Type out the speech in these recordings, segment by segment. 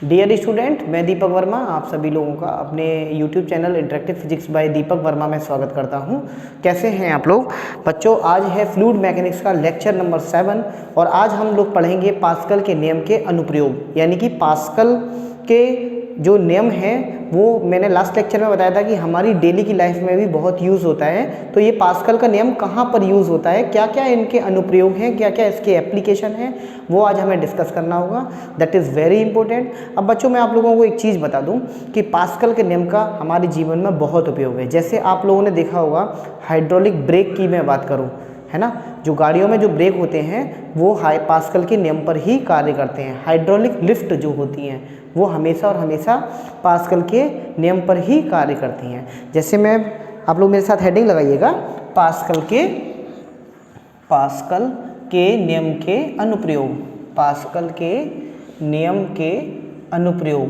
Dear student, मैं दीपक वर्मा आप सभी लोगों का अपने YouTube channel interactive physics by Deepak Verma में स्वागत करता हूं। कैसे हैं आप लोग बच्चों? आज है फ्लूइड मैकेनिक्स का लेक्चर नंबर 7 और आज हम लोग पढ़ेंगे पास्कल के नियम के अनुप्रयोग, यानी कि पास्कल के जो नियम हैं वो मैंने लास्ट लेक्चर में बताया था कि हमारी डेली की लाइफ में भी बहुत यूज़ होता है। तो ये पास्कल का नियम कहाँ पर यूज़ होता है, क्या क्या इनके अनुप्रयोग हैं, क्या क्या इसके एप्लीकेशन हैं, वो आज हमें डिस्कस करना होगा। That is very important. अब बच्चों मैं आप लोगों को एक चीज़ बता दूं कि पास्कल के नियम का हमारे जीवन में बहुत उपयोग है। जैसे आप लोगों ने देखा होगा हाइड्रोलिक ब्रेक की मैं बात करूँ, है ना, जो गाड़ियों में जो ब्रेक होते हैं वो पास्कल के नियम पर ही कार्य करते हैं। हाइड्रोलिक लिफ्ट जो होती हैं वो हमेशा और हमेशा पास्कल के नियम पर ही कार्य करती हैं। जैसे मैं आप लोग मेरे साथ हेडिंग लगाइएगा, पास्कल के नियम के अनुप्रयोग, पास्कल के नियम के अनुप्रयोग।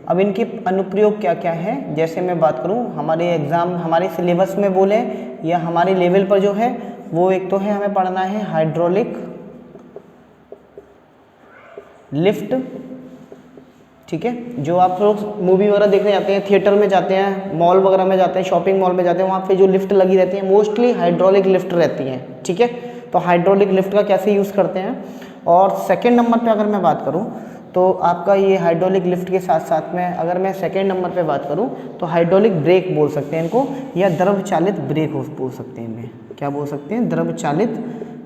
अब इनके अनुप्रयोग क्या क्या है, जैसे मैं बात करूं हमारे एग्ज़ाम हमारे सिलेबस में बोले या हमारे लेवल पर जो है वो एक तो है हमें पढ़ना है हाइड्रोलिक लिफ्ट, ठीक है। जो आप लोग मूवी वगैरह देखने जाते हैं, थिएटर में जाते हैं, मॉल वगैरह में जाते हैं, शॉपिंग मॉल में जाते हैं, वहाँ पे जो लिफ्ट लगी रहती है मोस्टली हाइड्रोलिक लिफ्ट रहती हैं, ठीक है। तो हाइड्रोलिक लिफ्ट का कैसे यूज़ करते हैं। और सेकंड नंबर पे अगर मैं बात करूँ तो आपका ये हाइड्रोलिक लिफ्ट के साथ साथ में अगर मैं सेकंड नंबर पे बात करूँ तो हाइड्रोलिक ब्रेक बोल सकते हैं इनको, या द्रव चालित ब्रेक बोल सकते हैं इन्हें। क्या बोल सकते हैं? द्रव चालित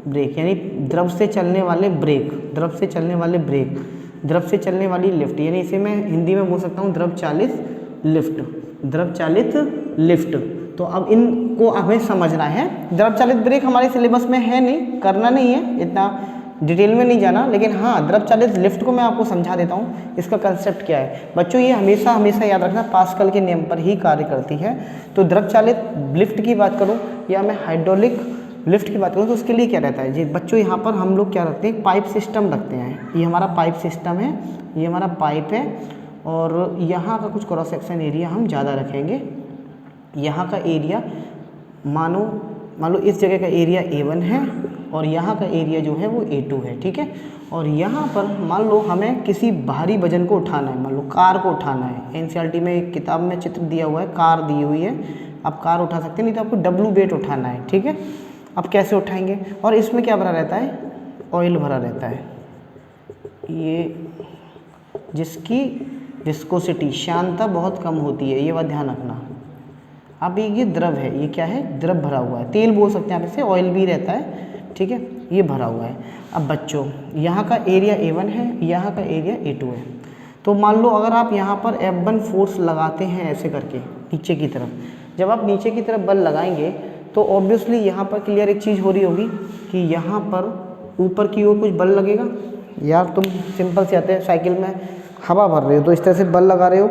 ब्रेक, यानी द्रव से चलने वाले ब्रेक, द्रव से चलने वाले ब्रेक, द्रव से चलने वाली लिफ्ट, यानी इसे मैं हिंदी में बोल सकता हूँ द्रव चालित लिफ्ट, द्रव चालित लिफ्ट। तो अब इनको हमें समझना है। द्रव चालित ब्रेक हमारे सिलेबस में है नहीं, करना नहीं है, इतना डिटेल में नहीं जाना, लेकिन हाँ द्रव चालित लिफ्ट को मैं आपको समझा देता हूँ इसका कंसेप्ट क्या है। बच्चों ये हमेशा हमेशा याद रखना पास्कल के नियम पर ही कार्य करती है। तो द्रव चालित लिफ्ट की बात करूँ या मैं हाइड्रोलिक लिफ्ट की बात करूँ तो उसके लिए क्या रहता है जी बच्चों, यहाँ पर हम लोग क्या रखते हैं, पाइप सिस्टम रखते हैं। ये हमारा पाइप सिस्टम है, ये हमारा पाइप है और यहाँ का कुछ क्रॉस सेक्शन एरिया हम ज़्यादा रखेंगे। यहाँ का एरिया मान लो इस जगह का एरिया A1 है और यहाँ का एरिया जो है वो A2 है, ठीक है। और यहाँ पर मान लो हमें किसी भारी वजन को उठाना है, मान लो कार को उठाना है। NCERT में एक किताब में चित्र दिया हुआ है, कार दी हुई है, आप कार उठा सकते हैं, नहीं तो आपको W वेट उठाना है, ठीक है। अब कैसे उठाएंगे, और इसमें क्या भरा रहता है, ऑयल भरा रहता है, ये जिसकी विस्कोसिटी श्यानता बहुत कम होती है, ये बात ध्यान रखना। अब ये द्रव है, ये क्या है, द्रव भरा हुआ है, तेल बोल सकते हैं आप इसे, ऑयल भी रहता है, ठीक है, ये भरा हुआ है। अब बच्चों यहाँ का एरिया A1 है, यहाँ का एरिया A2 है। तो मान लो अगर आप यहाँ पर F1 फोर्स लगाते हैं ऐसे करके नीचे की तरफ, जब आप नीचे की तरफ बल लगाएंगे तो ऑब्वियसली यहाँ पर क्लियर एक चीज़ हो रही होगी कि यहाँ पर ऊपर की ओर कुछ बल लगेगा। यार तुम सिंपल से आते हैं, साइकिल में हवा भर रहे हो तो इस तरह से बल लगा रहे हो,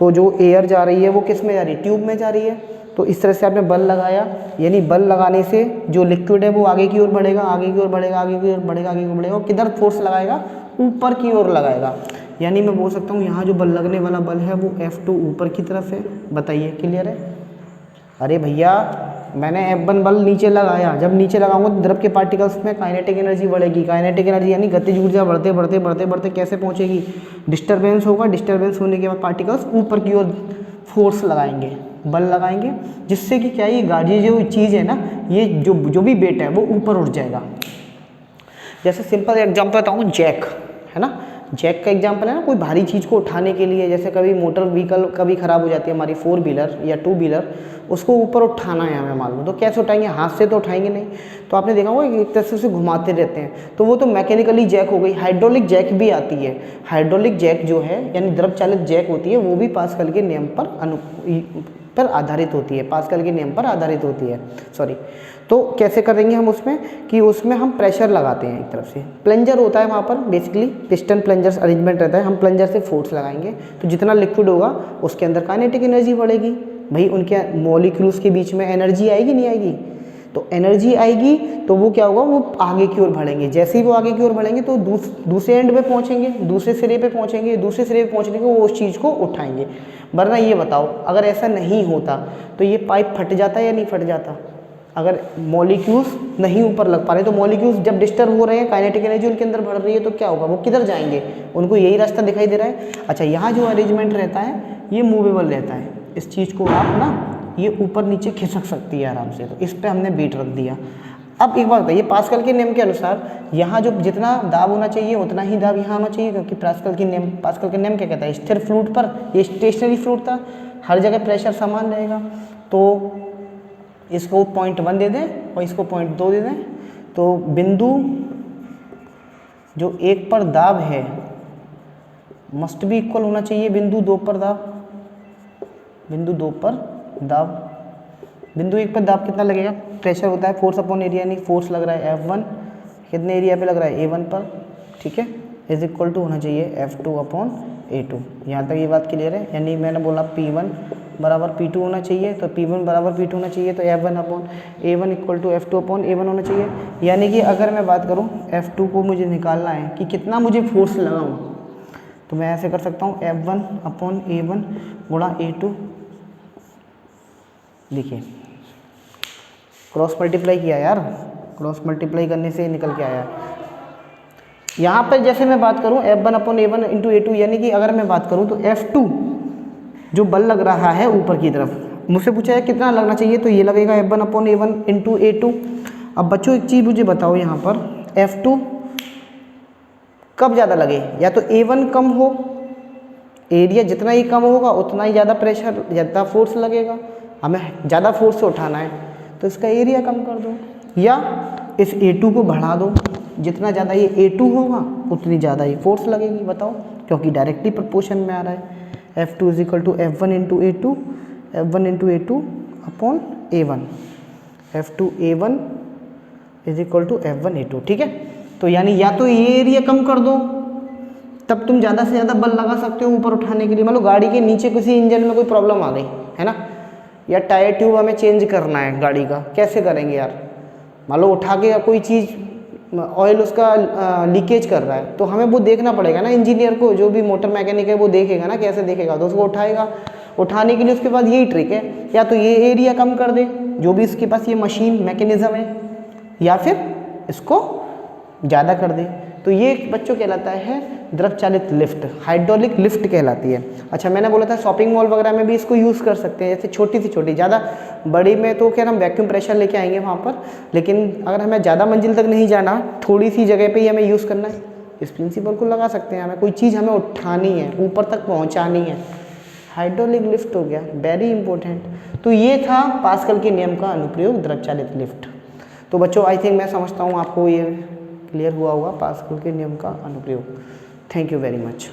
तो जो एयर जा रही है वो किस में जा रही है, ट्यूब में जा रही है। तो इस तरह से आपने बल लगाया, यानी बल लगाने से जो लिक्विड है वो आगे की ओर बढ़ेगा, आगे की ओर बढ़ेगा, आगे की ओर बढ़ेगा, आगे की ओर बढ़ेगा, और किधर फोर्स लगाएगा, ऊपर की ओर लगाएगा। यानी मैं बोल सकता हूँ यहाँ जो बल लगने वाला बल है वो F2 ऊपर की तरफ है। बताइए क्लियर है? अरे भैया मैंने F1 बल नीचे लगाया, जब नीचे लगाऊंगा तो द्रव के पार्टिकल्स में काइनेटिक एनर्जी बढ़ेगी। काइनेटिक एनर्जी यानी गतिज ऊर्जा बढ़ते बढ़ते बढ़ते बढ़ते कैसे पहुंचेगी, डिस्टर्बेंस होगा, डिस्टर्बेंस होने के बाद पार्टिकल्स ऊपर की ओर फोर्स लगाएंगे, बल लगाएंगे, जिससे कि क्या ये गाड़ी जो चीज़ है ना, ये जो भी वेट है वो ऊपर उठ जाएगा। जैसे सिंपल एग्जाम्पल बताऊँ, जैक है ना, जैक का एग्जाम्पल है ना, कोई भारी चीज़ को उठाने के लिए, जैसे कभी मोटर व्हीकल कभी ख़राब हो जाती है हमारी 4 व्हीलर या 2 व्हीलर, उसको ऊपर उठाना है हमें मान लो, तो कैसे उठाएंगे, हाथ से तो उठाएंगे नहीं। तो आपने देखा होगा एक तरह से उसे घुमाते रहते हैं, तो वो तो मैकेनिकली जैक हो गई। हाइड्रोलिक जैक भी आती है, हाइड्रोलिक जैक जो है यानी द्रव चालित जैक होती है, वो भी पास्कल के नियम पर आधारित होती है, पास्कल के नियम पर आधारित होती है, सॉरी। तो कैसे करेंगे हम उसमें कि उसमें हम प्रेशर लगाते हैं, एक तरफ से प्लंजर होता है वहाँ पर, बेसिकली पिस्टन प्लंजर्स अरेंजमेंट रहता है, हम प्लंजर से फोर्स लगाएंगे तो जितना लिक्विड होगा उसके अंदर काइनेटिक एनर्जी बढ़ेगी। भाई उनके मॉलिक्यूल्स के बीच में एनर्जी आएगी नहीं आएगी, तो एनर्जी आएगी तो वो क्या होगा, वो आगे की ओर बढ़ेंगे। जैसे ही वो आगे की ओर बढ़ेंगे तो दूसरे एंड पे पहुँचेंगे, दूसरे सिरे पे पहुँचेंगे, दूसरे सिरे पे पहुँचने के वो उस चीज़ को उठाएंगे। वरना ये बताओ अगर ऐसा नहीं होता तो ये पाइप फट जाता या नहीं फट जाता, अगर मॉलिक्यूल्स नहीं ऊपर लग पा रहे तो मॉलिक्यूल्स जब डिस्टर्ब हो रहे हैं, काइनेटिक एनर्जी उनके अंदर बढ़ रही है तो क्या होगा, वो किधर जाएंगे, उनको यही रास्ता दिखाई दे रहा है। अच्छा, यहाँ जो अरेंजमेंट रहता है ये मूवेबल रहता है, इस चीज़ को आप ना ये ऊपर नीचे खिसक सकती है आराम से, तो इस पर हमने बीट रख दिया। अब एक बात बताइए, पास्कल के नियम के अनुसार यहाँ जो जितना दाब होना चाहिए उतना ही दाब यहाँ होना चाहिए, क्योंकि पास्कल के नियम क्या कहता है, स्थिर फ्लूइड पर, ये स्टेशनरी फ्लूइड था, हर जगह प्रेशर समान रहेगा। तो इसको 0.1 दे दें और इसको 0.2 दे दें, तो बिंदु जो 1 पर दाब है मस्ट भी इक्वल होना चाहिए बिंदु 2 पर दाब। बिंदु 2 पर दाब, बिंदु 1 पर दाब कितना लगेगा, प्रेशर होता है फोर्स अपॉन एरिया, नहीं फोर्स लग रहा है F1, कितने एरिया पे लग रहा है A1 पर, ठीक है, इज इक्वल टू होना चाहिए F2 अपॉन A2। यहाँ तक ये बात क्लियर है, यानी मैंने बोला P1 बराबर P2 होना चाहिए, तो P1 बराबर P2 होना चाहिए, तो F1 upon A1 equal to F2 upon A1 होना चाहिए। यानी कि अगर मैं बात करूँ F2 को मुझे निकालना है कि कितना मुझे फोर्स लगाऊँ, तो मैं ऐसे कर सकता हूँ F1 अपॉन A1 गुणा A2, देखिए क्रॉस मल्टीप्लाई किया यार, क्रॉस मल्टीप्लाई करने से निकल के आया। यहाँ पर जैसे मैं बात करूँ F1 upon A1 into A2, यानी कि अगर मैं बात करूँ तो F2 जो बल लग रहा है ऊपर की तरफ, मुझसे पूछा है कितना लगना चाहिए, तो ये लगेगा F1 upon A1 into A2। अब बच्चों एक चीज़ मुझे बताओ, यहाँ पर F2 कब ज़्यादा लगे, या तो A1 कम हो, एरिया जितना ही कम होगा उतना ही ज़्यादा प्रेशर, ज़्यादा फोर्स लगेगा, हमें ज़्यादा फोर्स से उठाना है तो इसका एरिया कम कर दो, या इस A2 को बढ़ा दो, जितना ज़्यादा ये A2 होगा उतनी ज़्यादा ही फोर्स लगेगी। बताओ, क्योंकि डायरेक्टली प्रपोर्शन में आ रहा है। F2 is equal to F1 into A2, F1 into A2 upon A1, F2 A1 is equal to F1 A2, ठीक है। तो यानी या तो ये एरिया कम कर दो, तब तुम ज़्यादा से ज़्यादा बल लगा सकते हो ऊपर उठाने के लिए। मान लो गाड़ी के नीचे किसी इंजन में कोई प्रॉब्लम आ गई है ना, या टायर ट्यूब हमें चेंज करना है गाड़ी का, कैसे करेंगे यार, मान लो उठा के या कोई चीज़ ऑयल उसका लीकेज कर रहा है, तो हमें वो देखना पड़ेगा ना, इंजीनियर को, जो भी मोटर मैकेनिक है वो देखेगा ना, कैसे देखेगा, तो उसको उठाएगा। उठाने के लिए उसके पास यही ट्रिक है, या तो ये एरिया कम कर दे जो भी इसके पास ये मशीन मैकेनिज्म है, या फिर इसको ज़्यादा कर दे। तो ये बच्चों कहलाता है द्रव चालित लिफ्ट, हाइड्रोलिक लिफ्ट कहलाती है। अच्छा, मैंने बोला था शॉपिंग मॉल वगैरह में भी इसको यूज़ कर सकते हैं, जैसे छोटी सी छोटी, ज़्यादा बड़ी में तो खैर हम वैक्यूम प्रेशर लेके आएंगे वहाँ पर, लेकिन अगर हमें ज़्यादा मंजिल तक नहीं जाना, थोड़ी सी जगह पे ही हमें यूज़ करना है, इस प्रिंसिपल को लगा सकते हैं। हमें कोई चीज़ हमें उठानी है, ऊपर तक पहुँचानी है, हाइड्रोलिक लिफ्ट हो गया, वेरी इंपॉर्टेंट। तो ये था पास्कल के नियम का अनुप्रयोग द्रव चालित लिफ्ट। तो बच्चों आई थिंक मैं समझता हूँ आपको ये क्लियर हुआ होगा पास्कल के नियम का अनुप्रयोग। Thank you very much.